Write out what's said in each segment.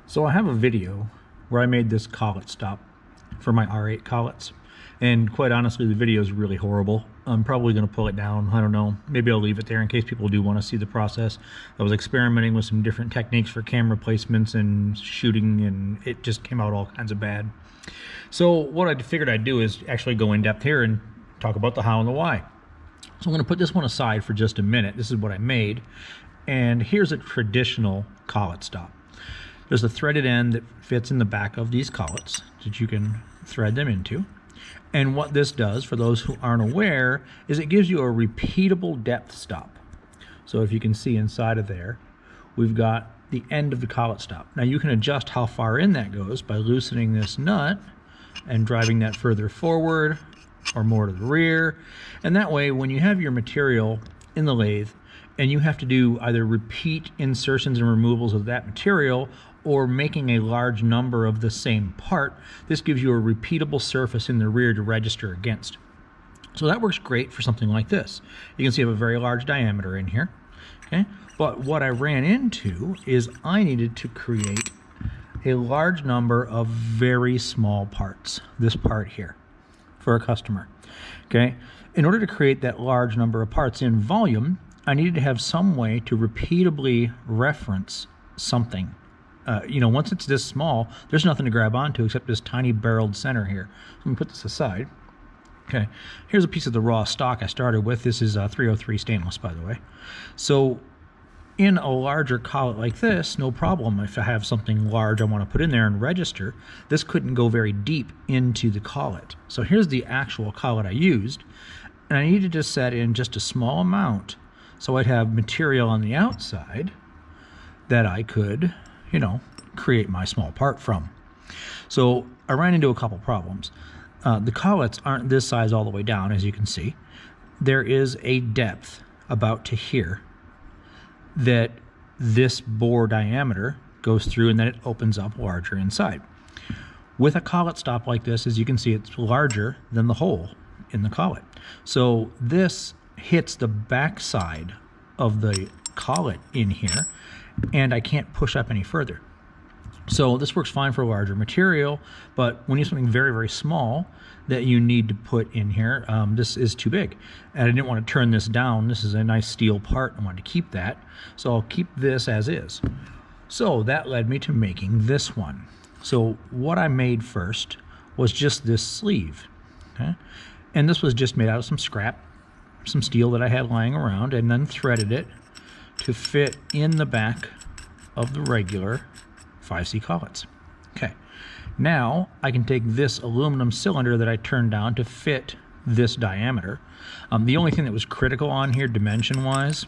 So I have a video where I made this collet stop for my R8 collets, and quite honestly the video is really horrible. I'm probably going to pull it down. I don't know, maybe I'll leave it there in case people do want to see the process. I was experimenting with some different techniques for camera placements and shooting, and it just came out all kinds of bad. So what I figured I'd do is actually go in depth here and talk about the how and the why. So I'm going to put this one aside for just a minute. This is what I made, and here's a traditional collet stop. There's a threaded end that fits in the back of these collets that you can thread them into. And what this does, for those who aren't aware, is it gives you a repeatable depth stop. So if you can see inside of there, we've got the end of the collet stop. Now you can adjust how far in that goes by loosening this nut and driving that further forward or more to the rear. And that way, when you have your material in the lathe and you have to do either repeat insertions and removals of that material or making a large number of the same part, this gives you a repeatable surface in the rear to register against. So that works great for something like this. You can see I have a very large diameter in here. Okay, but what I ran into is I needed to create a large number of very small parts, this part here, for a customer. Okay, in order to create that large number of parts in volume, I needed to have some way to repeatably reference something. Once it's this small, there's nothing to grab onto except this tiny barreled center here. Let me put this aside. Okay, here's a piece of the raw stock I started with. This is 303 stainless, by the way. So in a larger collet like this, no problem. If I have something large I want to put in there and register, this couldn't go very deep into the collet. So here's the actual collet I used, and I needed to set in just a small amount so I'd have material on the outside that I could, create my small part from. So I ran into a couple problems. The collets aren't this size all the way down, as you can see. There is a depth about to here that this bore diameter goes through, and then it opens up larger inside. With a collet stop like this, as you can see, it's larger than the hole in the collet. So this hits the back side of the collet in here, and I can't push up any further. So this works fine for larger material, but when you have something very, very small that you need to put in here, this is too big. And I didn't want to turn this down. This is a nice steel part. I wanted to keep that. So I'll keep this as is. So that led me to making this one. So what I made first was just this sleeve. Okay? And this was just made out of some scrap, some steel that I had lying around, and then threaded it to fit in the back of the regular 5C collets. Okay, now I can take this aluminum cylinder that I turned down to fit this diameter. The only thing that was critical on here dimension-wise,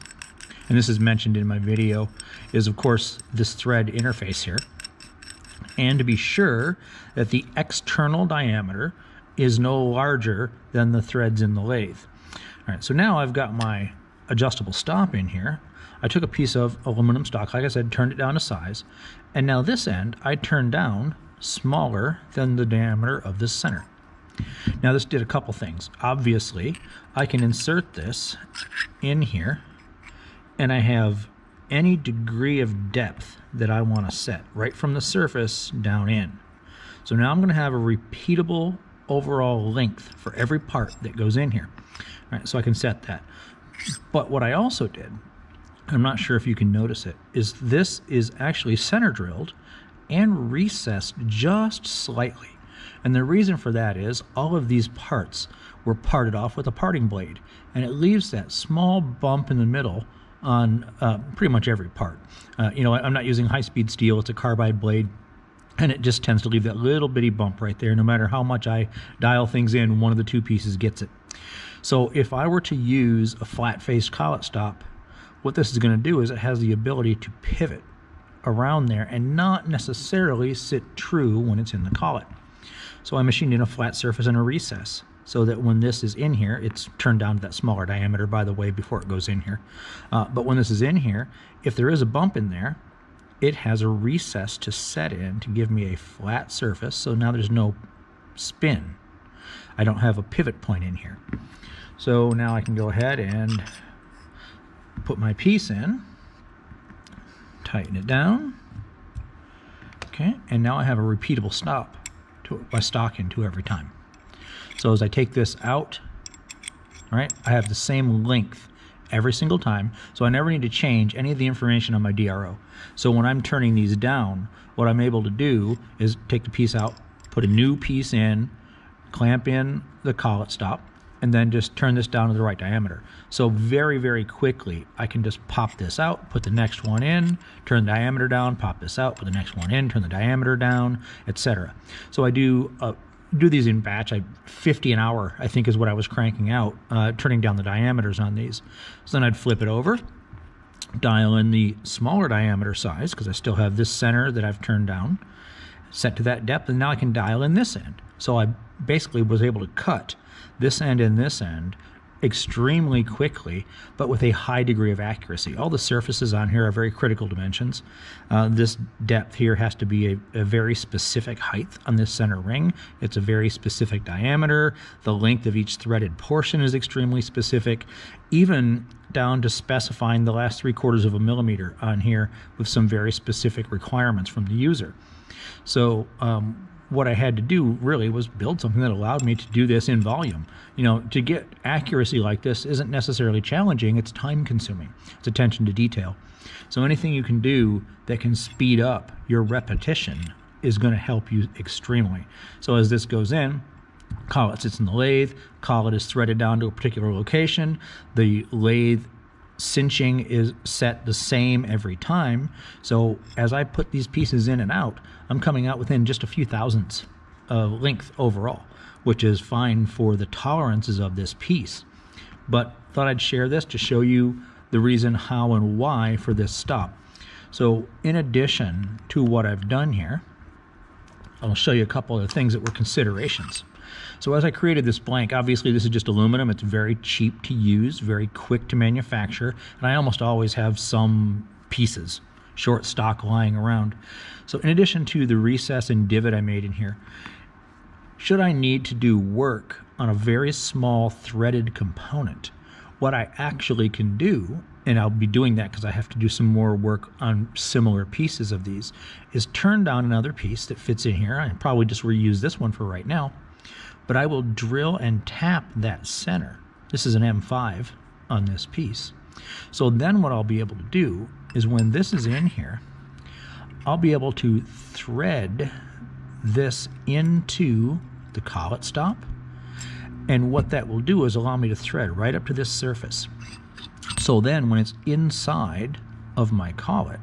and this is mentioned in my video, is of course this thread interface here, and to be sure that the external diameter is no larger than the threads in the lathe. All right, so now I've got my adjustable stop in here. I took a piece of aluminum stock, like I said, turned it down to size, and now this end I turned down smaller than the diameter of this center. Now this did a couple things. Obviously, I can insert this in here, and I have any degree of depth that I want to set, right from the surface down in. So now I'm going to have a repeatable overall length for every part that goes in here. All right, so I can set that. But what I also did, I'm not sure if you can notice it, is this is actually center drilled and recessed just slightly. And the reason for that is all of these parts were parted off with a parting blade, and it leaves that small bump in the middle on pretty much every part. I'm not using high-speed steel, it's a carbide blade, and it just tends to leave that little bitty bump right there. No matter how much I dial things in, one of the two pieces gets it. So if I were to use a flat-faced collet stop, what this is going to do is it has the ability to pivot around there and not necessarily sit true when it's in the collet. So I machined in a flat surface and a recess so that when this is in here, it's turned down to that smaller diameter, by the way, before it goes in here. But when this is in here, if there is a bump in there, it has a recess to set in to give me a flat surface, so now there's no spin. I don't have a pivot point in here. So now I can go ahead and put my piece in, tighten it down, Okay, and now I have a repeatable stop to put my stock into every time. So as I take this out, right, I have the same length every single time, so I never need to change any of the information on my DRO. So when I'm turning these down, what I'm able to do is take the piece out, put a new piece in, clamp in the collet stop, and then just turn this down to the right diameter. So very, very quickly, I can just pop this out, put the next one in, turn the diameter down, pop this out, put the next one in, turn the diameter down, etc. So I do these in batch. 50 an hour, I think, is what I was cranking out, turning down the diameters on these. So then I'd flip it over, dial in the smaller diameter size, because I still have this center that I've turned down, set to that depth, and now I can dial in this end. So I basically was able to cut this end and this end extremely quickly, but with a high degree of accuracy. All the surfaces on here are very critical dimensions. This depth here has to be a very specific height on this center ring. It's a very specific diameter. The length of each threaded portion is extremely specific, even down to specifying the last 3/4 of a millimeter on here with some very specific requirements from the user. So what I had to do really was build something that allowed me to do this in volume. You know, to get accuracy like this isn't necessarily challenging, it's time consuming. It's attention to detail. So anything you can do that can speed up your repetition is going to help you extremely. So as this goes in, collet sits in the lathe, collet is threaded down to a particular location, the lathe cinching is set the same every time. So as I put these pieces in and out, I'm coming out within just a few thousandths of length overall, which is fine for the tolerances of this piece. But thought I'd share this to show you the reason how and why for this stop. So in addition to what I've done here, I'll show you a couple of things that were considerations. So as I created this blank, obviously this is just aluminum. It's very cheap to use, very quick to manufacture, and I almost always have some pieces, short stock lying around. So in addition to the recess and divot I made in here, should I need to do work on a very small threaded component, what I actually can do, and I'll be doing that because I have to do some more work on similar pieces of these, is turn down another piece that fits in here. I probably just reuse this one for right now, but I will drill and tap that center. This is an M5 on this piece. So then what I'll be able to do is when this is in here, I'll be able to thread this into the collet stop. And what that will do is allow me to thread right up to this surface. So then when it's inside of my collet,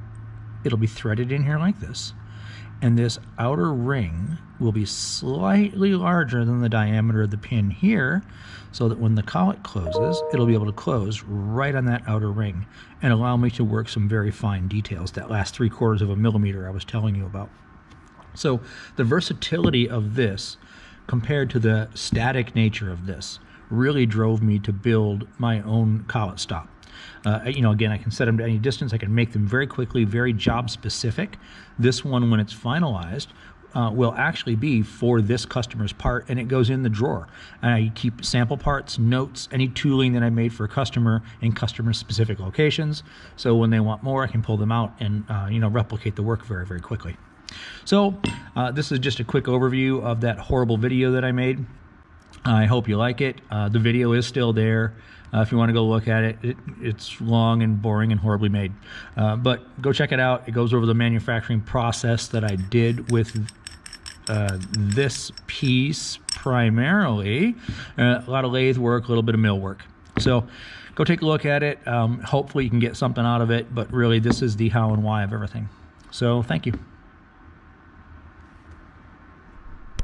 it'll be threaded in here like this. And this outer ring will be slightly larger than the diameter of the pin here, so that when the collet closes, it'll be able to close right on that outer ring and allow me to work some very fine details, that last 3/4 of a millimeter I was telling you about. So the versatility of this compared to the static nature of this really drove me to build my own collet stop. You know, again, I can set them to any distance. I can make them very quickly, very job specific. This one, when it's finalized, will actually be for this customer's part, and it goes in the drawer. And I keep sample parts, notes, any tooling that I made for a customer in customer specific locations. So when they want more, I can pull them out and you know, replicate the work very, very quickly. So this is just a quick overview of that horrible video that I made. I hope you like it. The video is still there. If you want to go look at it, it's long and boring and horribly made. But go check it out. It goes over the manufacturing process that I did with this piece primarily. A lot of lathe work, a little bit of mill work. So go take a look at it. Hopefully you can get something out of it. But really, this is the how and why of everything. So thank you.